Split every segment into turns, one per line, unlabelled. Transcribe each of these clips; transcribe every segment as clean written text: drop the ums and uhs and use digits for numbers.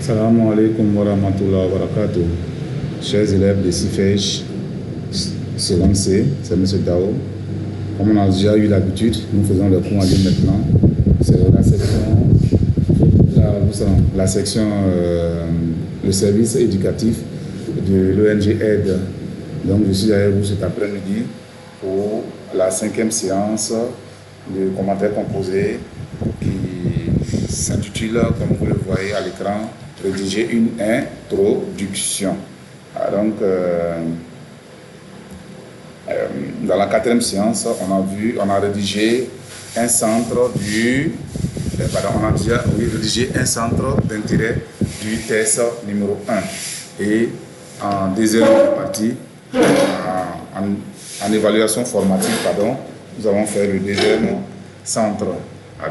Salam alaikum wa rahmatullahi wa barakatuh. Chers élèves de CIFEJ, seconde C, c'est M. Tao. Comme on a déjà eu l'habitude, nous faisons le cours en ligne maintenant. C'est la section, le service éducatif de l'ONG Aide. Donc je suis avec vous cet après-midi pour la 5e séance de commentaires composés qui s'intitule, comme vous le voyez à l'écran, rédiger une introduction. Donc, dans la 4e séance, on a rédigé un centre rédigé un centre d'intérêt du test numéro 1. Et en deuxième partie, en évaluation formative, nous avons fait le deuxième centre.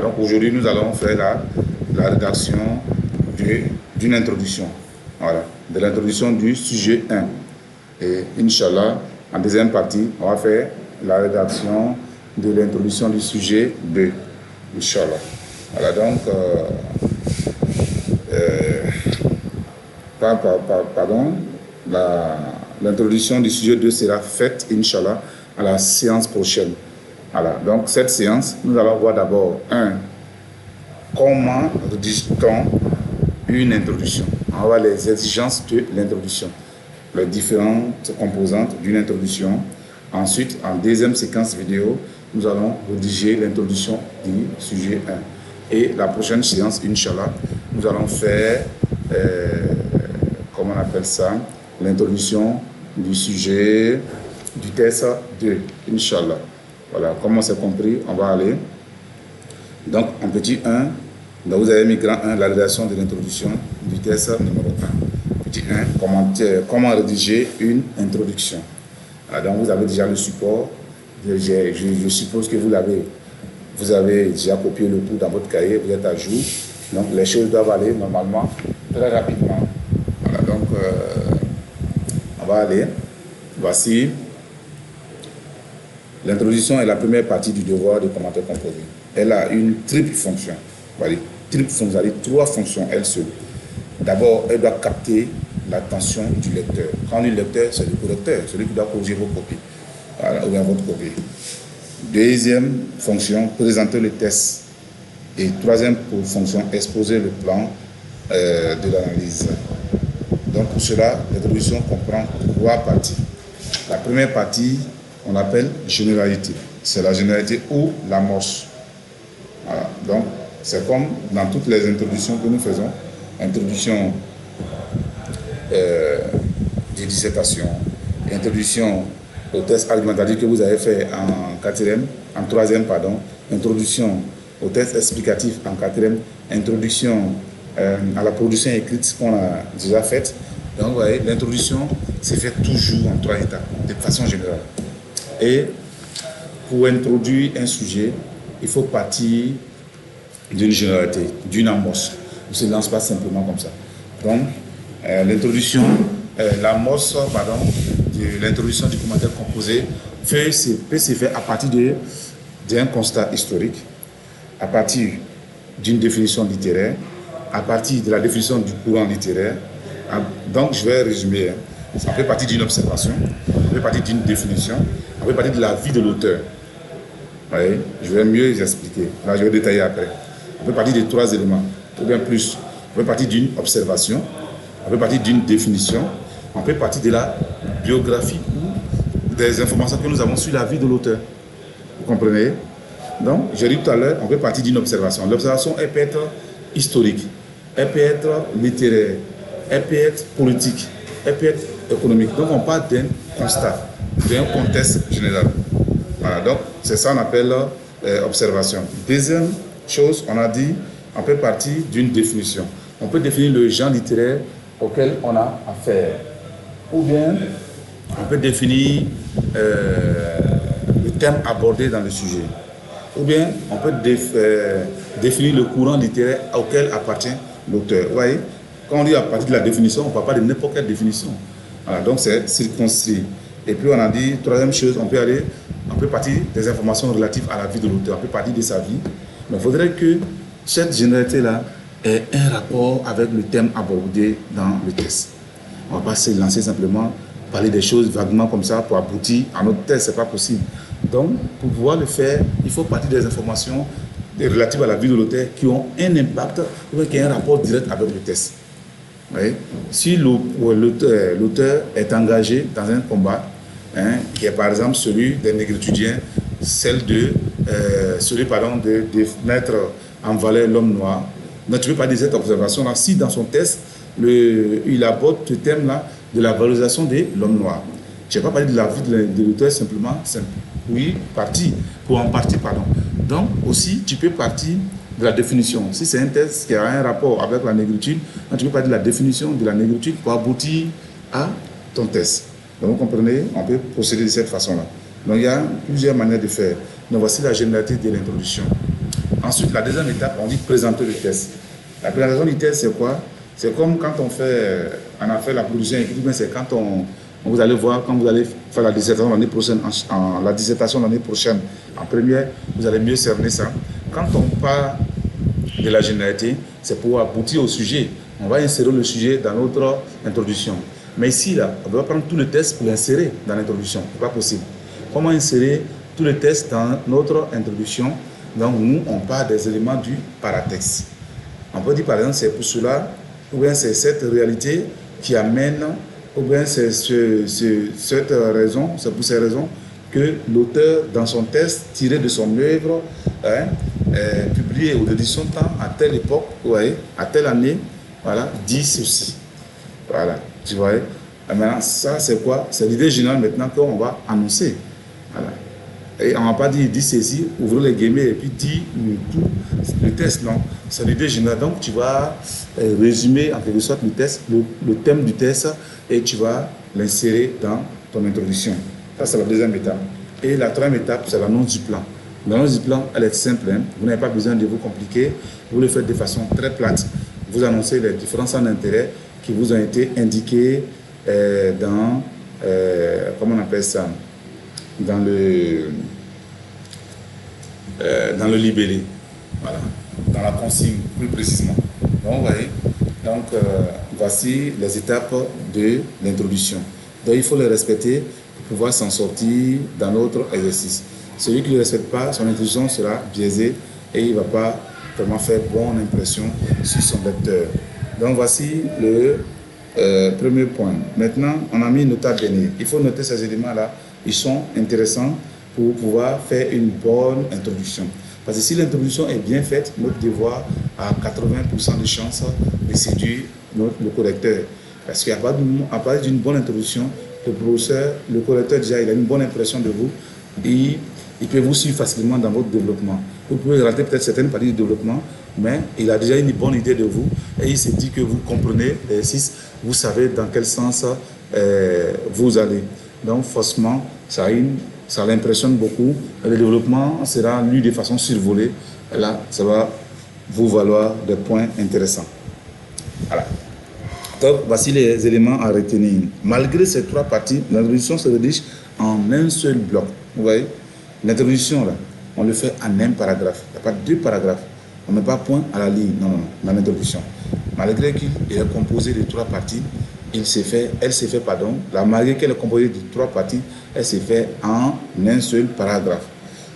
Donc aujourd'hui, nous allons faire la rédaction d'une introduction. Voilà, de l'introduction du sujet 1. Et Inch'Allah, en deuxième partie, on va faire la rédaction de l'introduction du sujet 2. Inch'Allah. Voilà, donc, l'introduction du sujet 2 sera faite, Inch'Allah, à la séance prochaine. Voilà, donc cette séance, nous allons voir d'abord comment rédige-t-on une introduction. On va voir les exigences de l'introduction, les différentes composantes d'une introduction. Ensuite, en deuxième séquence vidéo, nous allons rédiger l'introduction du sujet 1. Et la prochaine séance, Inch'Allah, nous allons faire, comment on appelle ça, l'introduction du sujet du test 2, Inch'Allah. Voilà, comme on s'est compris, on va aller. Donc, en petit 1, donc vous avez mis grand 1, la rédaction de l'introduction du test numéro 1. Petit 1, comment rédiger une introduction. Donc, vous avez déjà le support. Je suppose que vous avez déjà copié le tout dans votre cahier, vous êtes à jour. Donc, les choses doivent aller normalement très rapidement. Voilà, donc, on va aller. Voici. L'introduction est la première partie du devoir de commentaire composé. Elle a une triple fonction. Voilà, triple fonction, c'est-à-dire 3 fonctions, elle seule. D'abord, elle doit capter l'attention du lecteur. Quand on dit lecteur, c'est le correcteur, celui qui doit corriger vos copies. Voilà, ou bien votre copie. Deuxième fonction, présenter le test. Et troisième fonction, exposer le plan de l'analyse. Donc pour cela, l'introduction comprend 3 parties. La première partie, on appelle généralité. C'est la généralité ou l'amorce. Voilà. Donc, c'est comme dans toutes les introductions que nous faisons. Introduction des dissertations, introduction au test argumentatif que vous avez fait en 3e, introduction au test explicatif en 4e, introduction à la production écrite qu'on a déjà faite. Donc, vous voyez, l'introduction s'est faite toujours en 3 étapes, de façon générale. Et pour introduire un sujet, il faut partir d'une généralité, d'une amorce. On ne se lance pas simplement comme ça. Donc, l'amorce de l'introduction du commentaire composé peut se faire à partir d'un constat historique, à partir d'une définition littéraire, à partir de la définition du courant littéraire. Donc, je vais résumer. Ça fait partie d'une observation, ça fait partie d'une définition, ça fait partie de la vie de l'auteur. Oui, je vais mieux les expliquer. Là, je vais détailler après. Ça fait partie de 3 éléments, ou bien plus. Ça fait partie d'une observation, ça fait partie d'une définition, on fait partie de la biographie ou des informations que nous avons sur la vie de l'auteur. Vous comprenez? Donc, j'ai dit tout à l'heure, on fait partie d'une observation. L'observation, elle peut être historique, elle peut être littéraire, elle peut être politique, elle peut être économique. Donc, on parle d'un constat, d'un contexte général. Voilà, donc c'est ça qu'on appelle observation. Deuxième chose, on a dit, on peut partir d'une définition. On peut définir le genre littéraire auquel on a affaire. Ou bien, on peut définir le thème abordé dans le sujet. Ou bien, on peut définir le courant littéraire auquel appartient l'auteur. Vous voyez, quand on dit à partir de la définition, on ne parle pas de n'importe quelle définition. Voilà, donc c'est circonscrit. Et puis on a dit, troisième chose, on peut partir des informations relatives à la vie de l'auteur, on peut partir de sa vie. Mais il faudrait que cette généralité-là un rapport avec le thème abordé dans le test. On ne va pas se lancer simplement, parler des choses vaguement comme ça pour aboutir à notre test, ce n'est pas possible. Donc, pour pouvoir le faire, il faut partir des informations relatives à la vie de l'auteur qui ont un impact ou qui ont un rapport direct avec le test. Oui. Si l'auteur est engagé dans un combat, qui est par exemple celui des négritudiens, celui de mettre en valeur l'homme noir, donc tu ne peux pas dire cette observation-là si dans son test, il aborde ce thème-là de la valorisation de l'homme noir. Je n'ai pas parlé de la vie de l'auteur simplement, oui, pardon. Donc aussi, tu peux partir de la définition. Si c'est un test qui a un rapport avec la négritude, tu peux partir de la définition de la négritude pour aboutir à ton test. Donc vous comprenez, on peut procéder de cette façon-là. Donc il y a plusieurs manières de faire. Donc voici la généralité de l'introduction. Ensuite, la deuxième étape, on dit présenter le test. La présentation du test, c'est quoi? C'est comme quand on a fait la production écrite, c'est quand vous allez voir, quand vous allez faire la dissertation l'année prochaine, en première, vous allez mieux cerner ça. Quand on parle de la généralité, c'est pour aboutir au sujet. On va insérer le sujet dans notre introduction. Mais ici, là, on va prendre tout le test pour l'insérer dans l'introduction. Ce n'est pas possible. Comment insérer tout le test dans notre introduction? Donc, nous, on parle des éléments du paratexte. On peut dire, par exemple, c'est pour cela, ou bien c'est cette réalité qui amène, ou bien c'est cette raison, c'est pour ces raisons que l'auteur, dans son texte, tiré de son œuvre, publié ou de son temps, à telle époque, à telle année, voilà, dit ceci. Voilà, tu vois. Et maintenant, ça, c'est quoi? C'est l'idée générale maintenant qu'on va annoncer. Voilà. Et on ne va pas dire ceci, ouvrir les guillemets et puis dire tout le test, non. C'est l'idée générale. Donc, tu vas résumer en quelque sorte le test, le thème du test, et tu vas l'insérer dans ton introduction. Ça, c'est la deuxième étape. Et la troisième étape, c'est l'annonce du plan. L'annonce du plan, elle est simple. Vous n'avez pas besoin de vous compliquer. Vous le faites de façon très plate. Vous annoncez les différents centres d'intérêt qui vous ont été indiqués dans, comment on appelle ça, dans le libellé, voilà, dans la consigne plus précisément. Donc, vous voyez, voici les étapes de l'introduction. Donc, il faut les respecter pour pouvoir s'en sortir dans notre exercice. Celui qui ne le respecte pas, son introduction sera biaisée et il ne va pas vraiment faire bonne impression sur son lecteur. Donc, voici le premier point. Maintenant, on a mis une note à venir. Il faut noter ces éléments-là. Ils sont intéressants pour pouvoir faire une bonne introduction. Parce que si l'introduction est bien faite, notre devoir a 80% de chances de séduire le correcteur. Parce qu'à partir d'une bonne introduction, le correcteur déjà, il a une bonne impression de vous et il peut vous suivre facilement dans votre développement. Vous pouvez rater peut-être certaines parties du développement, mais il a déjà une bonne idée de vous et il se dit que vous comprenez l'exercice, vous savez dans quel sens vous allez. Donc, forcément, ça l'impressionne beaucoup. Le développement sera lu de façon survolée. Et là, ça va vous valoir des points intéressants. Voilà. Donc, voici les éléments à retenir. Malgré ces trois parties, l'introduction se rédige en un seul bloc. Vous voyez, l'introduction, là, on le fait en un paragraphe. Il n'y a pas deux paragraphes. On ne met pas point à la ligne, non, dans l'introduction. Malgré qu'il est composé de trois parties, malgré qu'elle est composée de trois parties, elle s'est fait en un seul paragraphe.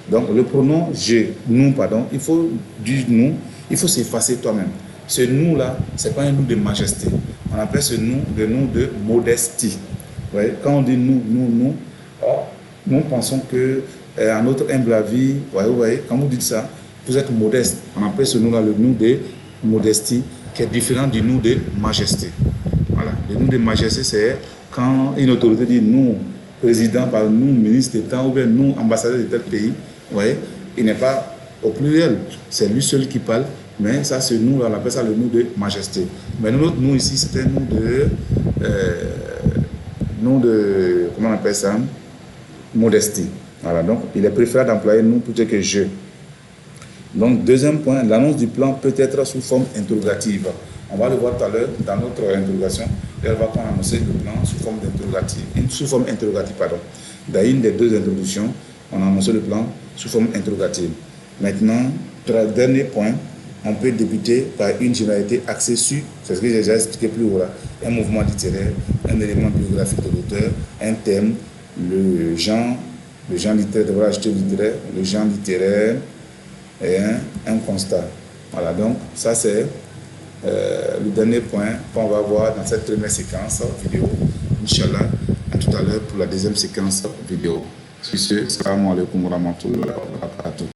Donc, le pronom je, nous, il faut dire nous, il faut s'effacer toi-même. Ce nous-là, ce n'est pas un nous de majesté. On appelle ce nous le nous de modestie. Vous voyez, quand on dit nous, nous pensons que à notre humble avis, vous voyez, quand vous dites ça, vous êtes modeste. On appelle ce nous-là le nous de modestie, qui est différent du nous de majesté. Voilà. Le nous de majesté, c'est quand une autorité dit nous, président, par nous, ministre d'État, ou bien nous, ambassadeur de tel pays, vous voyez, il n'est pas au pluriel. C'est lui seul qui parle, mais ça, c'est nous, on appelle ça le nous de majesté. Mais notre nous ici, c'est un nous de, comment on appelle ça, modestie. Voilà, donc il est préférable d'employer nous plutôt que je. Donc, deuxième point, l'annonce du plan peut être sous forme interrogative. On va le voir tout à l'heure dans notre interrogation. Elle va annoncer le plan sous forme interrogative. Dans une des deux introductions, on a annoncé le plan sous forme interrogative. Maintenant, dernier point, on peut débuter par une généralité axée sur, c'est ce que j'ai déjà expliqué plus haut là, un mouvement littéraire, un élément biographique de l'auteur, un thème, le genre littéraire, voilà, littéraire, le genre littéraire et un constat. Voilà, donc ça c'est le dernier point qu'on va voir dans cette première séquence vidéo. Inch'Allah, à tout à l'heure pour la deuxième séquence vidéo. Sur ce, salam alaikum wa rahmatullahi wa barakatuh.